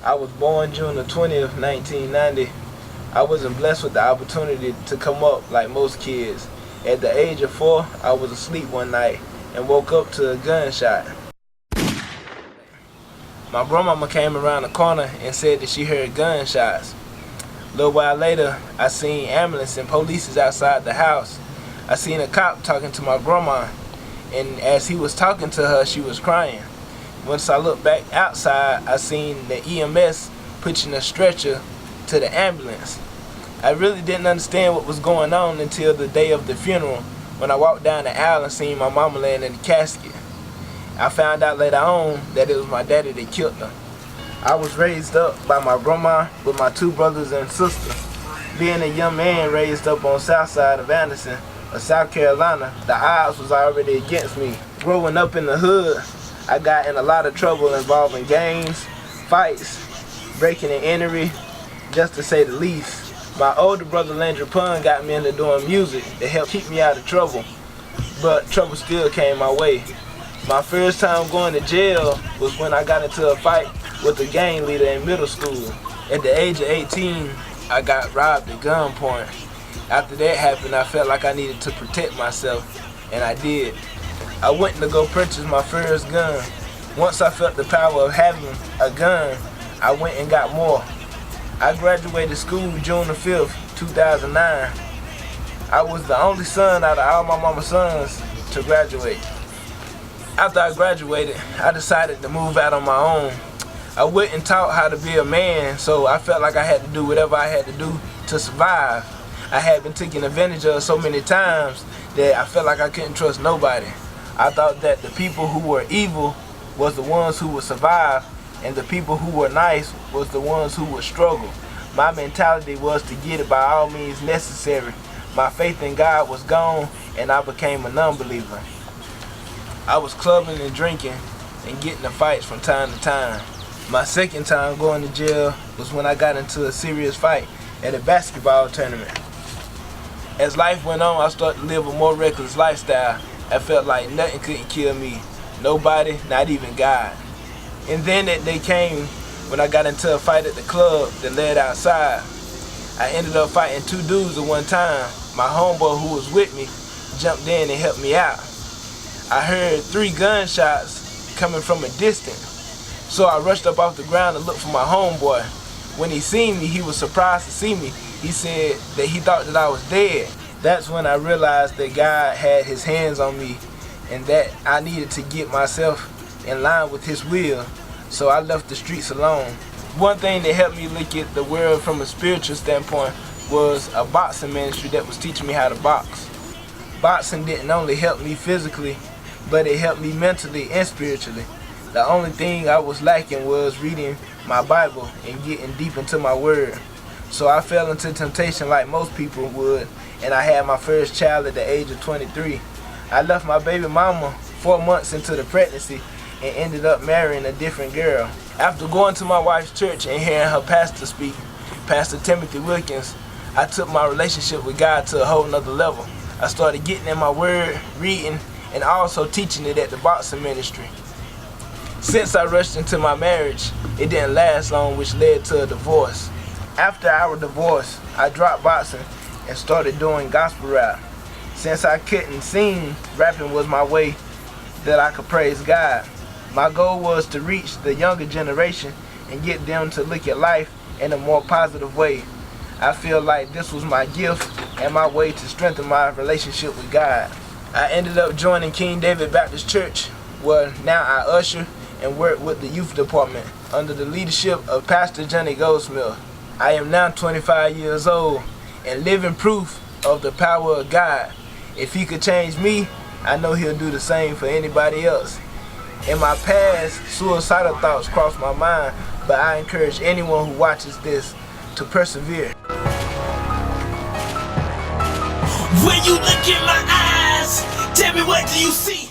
I was born June the 20th, 1990. I wasn't blessed with the opportunity to come up like most kids. At the age of 4, I was asleep one night and woke up to a gunshot. My grandmama came around the corner and said that she heard gunshots. A little while later, I seen ambulance and police outside the house. I seen a cop talking to my grandma, and as he was talking to her, she was crying. Once I looked back outside, I seen the EMS pushing a stretcher to the ambulance. I really didn't understand what was going on until the day of the funeral, when I walked down the aisle and seen my mama laying in the casket. I found out later on that it was my daddy that killed her. I was raised up by my grandma with my 2 brothers and sister. Being a young man raised up on south side of Anderson, South Carolina, the odds was already against me. Growing up in the hood, I got in a lot of trouble involving gangs, fights, breaking and entering, just to say the least. My older brother Landry Pun got me into doing music to help keep me out of trouble, but trouble still came my way. My first time going to jail was when I got into a fight with a gang leader in middle school. At the age of 18, I got robbed at gunpoint. After that happened, I felt like I needed to protect myself, and I did. I went to go purchase my first gun. Once I felt the power of having a gun, I went and got more. I graduated school June the 5th, 2009. I was the only son out of all my mama's sons to graduate. After I graduated, I decided to move out on my own. I wasn't taught how to be a man, so I felt like I had to do whatever I had to do to survive. I had been taken advantage of so many times that I felt like I couldn't trust nobody. I thought that the people who were evil was the ones who would survive, and the people who were nice was the ones who would struggle. My mentality was to get it by all means necessary. My faith in God was gone, and I became a non-believer. I was clubbing and drinking and getting in fights from time to time. My second time going to jail was when I got into a serious fight at a basketball tournament. As life went on, I started to live a more reckless lifestyle. I felt like nothing couldn't kill me. Nobody, not even God. And then that day came when I got into a fight at the club that led outside. I ended up fighting 2 dudes at one time. My homeboy who was with me jumped in and helped me out. I heard 3 gunshots coming from a distance. So I rushed up off the ground and looked for my homeboy. When he seen me, he was surprised to see me. He said that he thought that I was dead. That's when I realized that God had his hands on me and that I needed to get myself in line with his will. So I left the streets alone. One thing that helped me look at the world from a spiritual standpoint was a boxing ministry that was teaching me how to box. Boxing didn't only help me physically, but it helped me mentally and spiritually. The only thing I was lacking was reading my Bible and getting deep into my word. So I fell into temptation like most people would, and I had my first child at the age of 23. I left my baby mama 4 months into the pregnancy and ended up marrying a different girl. After going to my wife's church and hearing her pastor speak, Pastor Timothy Wilkins, I took my relationship with God to a whole nother level. I started getting in my word, reading, and also teaching it at the boxing ministry. Since I rushed into my marriage, it didn't last long, which led to a divorce. After our divorce, I dropped boxing and started doing gospel rap. Since I couldn't sing, rapping was my way that I could praise God. My goal was to reach the younger generation and get them to look at life in a more positive way. I feel like this was my gift and my way to strengthen my relationship with God. I ended up joining King David Baptist Church, where now I usher and work with the youth department under the leadership of Pastor Johnny Goldsmith. I am now 25 years old and living proof of the power of God. If he could change me, I know he'll do the same for anybody else. In my past, suicidal thoughts crossed my mind, but I encourage anyone who watches this to persevere. When you look in my eyes, tell me what do you see?